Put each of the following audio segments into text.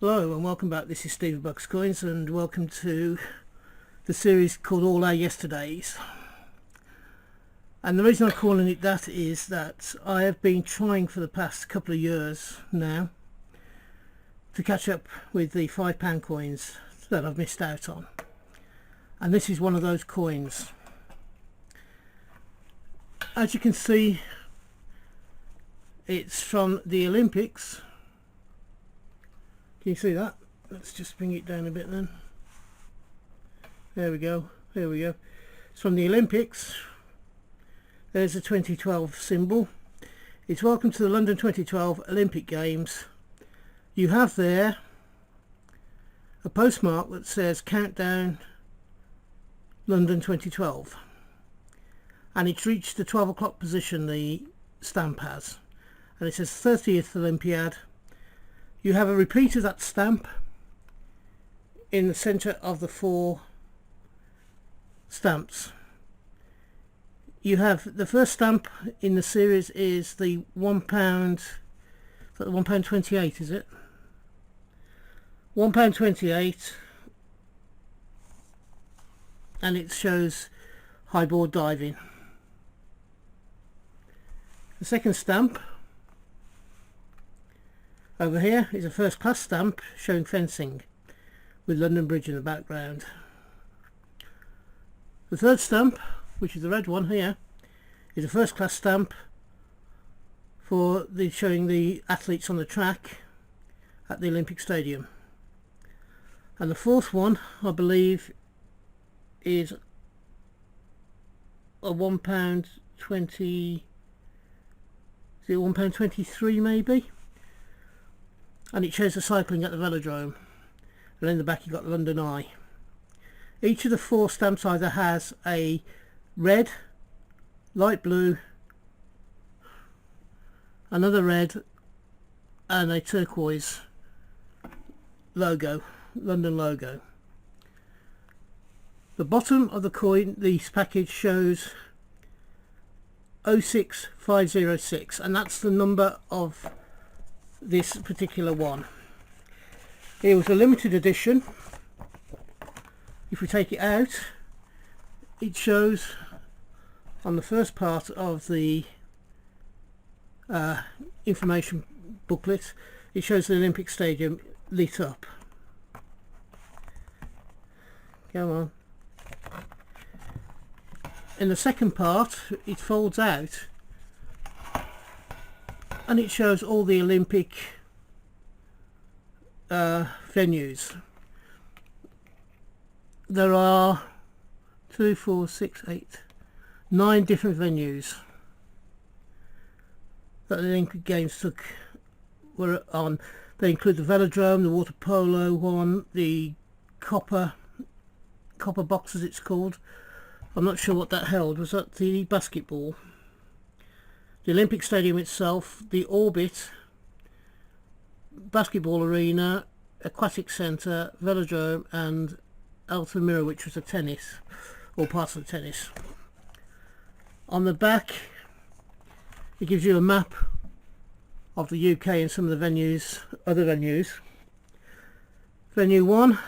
Hello and welcome back. This is Steve Bucks Coins and welcome to the series called All Our Yesterdays. And the reason I'm calling it that is that I have been trying for the past couple of years now to catch up with the £5 coins that I've missed out on. And this is one of those coins. As you can see, it's from the Olympics. Can you see that? Let's just bring it down a bit then. There we go. There we go. It's from the Olympics. There's the 2012 symbol. It's welcome to the London 2012 Olympic Games. You have there a postmark that says Countdown London 2012. And it's reached the 12 o'clock position, the stamp has. And it says 30th Olympiad. You have a repeat of that stamp in the centre of the four stamps. You have the first stamp in the series is the £1, is that the £1.28, is it? £1.28, and it shows high board diving. The second stamp over here is a first class stamp showing fencing with London Bridge in the background. The third stamp, which is the red one here, is a first class stamp for showing the athletes on the track at the Olympic Stadium. And the fourth one, I believe, is a £1.20, is it £1.23 maybe? And it shows the cycling at the velodrome, and in the back you've got the London Eye. Each of the four stamps either has a red, light blue, another red, and a turquoise logo, London logo. The bottom of the coin, this package, shows 06506, and that's the number of this particular one. It was a limited edition. If we take it out, it shows on the first part of the information booklet, it shows the Olympic Stadium lit up. Come on. In the second part, it folds out and it shows all the Olympic venues. There are 2, 4, 6, 8, 9 different venues that the Olympic Games were on. They include the velodrome, the water polo one, the copper box as it's called. I'm not sure what that held. Was that the basketball? The Olympic Stadium itself, the Orbit, basketball arena, aquatic centre, velodrome, and Altamira, which was a tennis, or parts of the tennis. On the back, it gives you a map of the UK and some of the venues, other venues. Venue 1,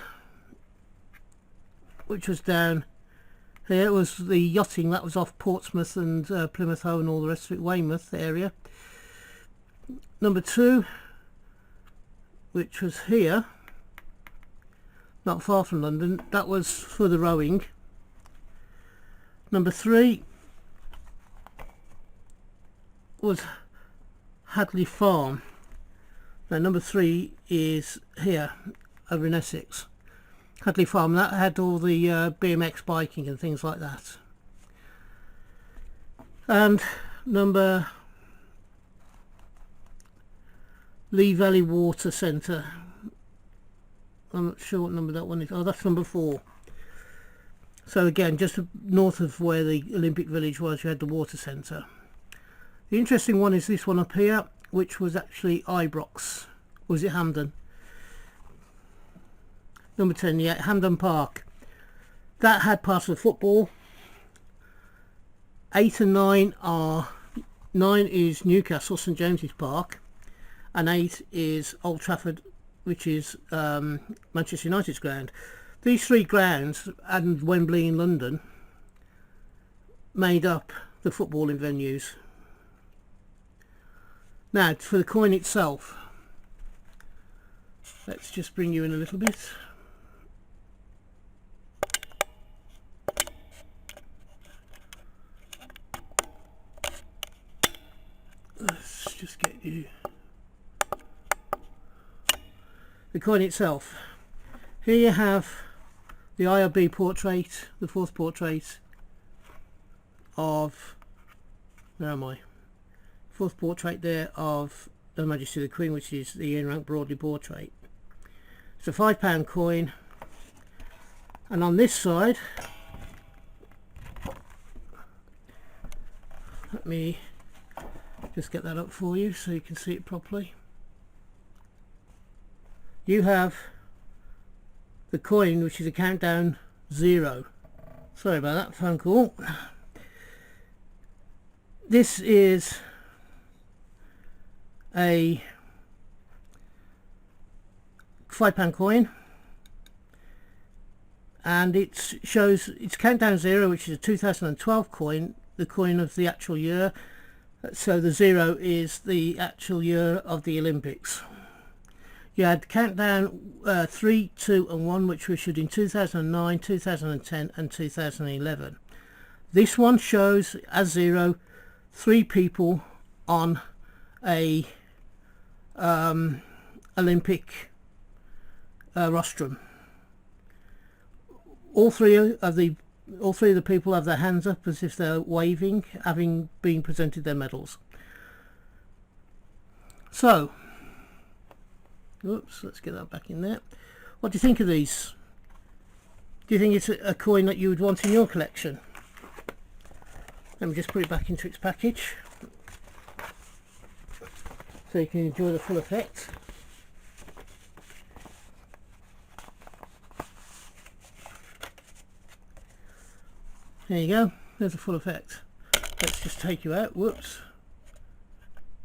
which was down here, was the yachting. That was off Portsmouth and Plymouth Hoe and all the rest of it, Weymouth area. Number 2, which was here, not far from London, that was for the rowing. Number 3 was Hadley Farm. Now number 3 is here over in Essex. Hadley Farm, that had all the BMX biking and things like that. And number Lee Valley Water Centre, I'm not sure what number that one is. Oh, that's number 4. So again, just north of where the Olympic Village was, you had the water centre. The interesting one is this one up here, which was actually Ibrox. Was it Hampden? Number 10, yeah, Hampden Park. That had parts of football. 8 and 9 are... 9 is Newcastle, St James's Park. And 8 is Old Trafford which is Manchester United's ground. These three grounds and Wembley in London made up the footballing venues. Now for the coin itself, let's just bring you in a little bit. Let's just get you the coin itself. Here you have the IRB portrait, the fourth portrait of, where am I? Fourth portrait there of Her Majesty the Queen, which is the Ian Rank Broadley portrait. It's a £5 coin, and on this side, let me just get that up for you so you can see it properly. You have the coin, which is a countdown 0. Sorry about that phone call. This is a £5 coin, and it shows it's countdown 0, which is a 2012 coin, the coin of the actual year. So the 0 is the actual year of the Olympics. You had countdown 3, 2 and 1, which were issued in 2009, 2010 and 2011. This one shows as 0 3 people on a Olympic rostrum. All three of the people have their hands up as if they're waving, having been presented their medals. So, oops, let's get that back in there. What do you think of these? Do you think it's a coin that you would want in your collection? Let me just put it back into its package so you can enjoy the full effect. There you go, there's the full effect. Let's just take you out. Whoops.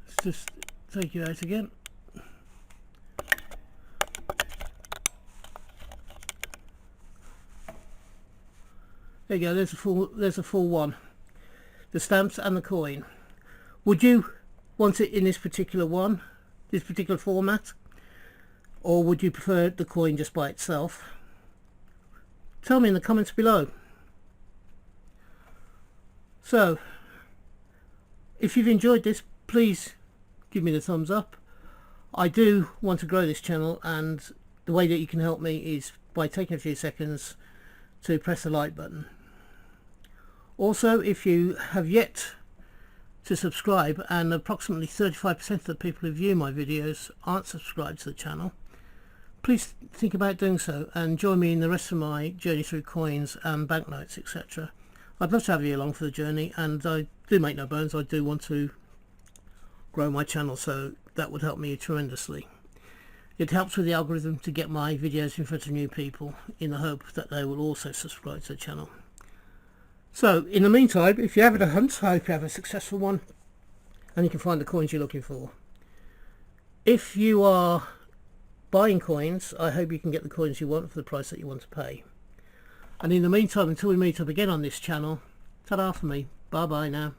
Let's just take you out again. There you go, there's a full one. The stamps and the coin. Would you want it in this particular one, this particular format, or would you prefer the coin just by itself? Tell me in the comments below. So, if you've enjoyed this, please give me the thumbs up. I do want to grow this channel, and the way that you can help me is by taking a few seconds to press the like button. Also, if you have yet to subscribe, and approximately 35% of the people who view my videos aren't subscribed to the channel, please think about doing so and join me in the rest of my journey through coins and banknotes, etc. I'd love to have you along for the journey, and I do make no bones, I do want to grow my channel, so that would help me tremendously. It helps with the algorithm to get my videos in front of new people, in the hope that they will also subscribe to the channel. So in the meantime, if you're having a hunt, I hope you have a successful one and you can find the coins you're looking for. If you are buying coins, I hope you can get the coins you want for the price that you want to pay. And in the meantime, until we meet up again on this channel, ta-da for me. Bye bye now.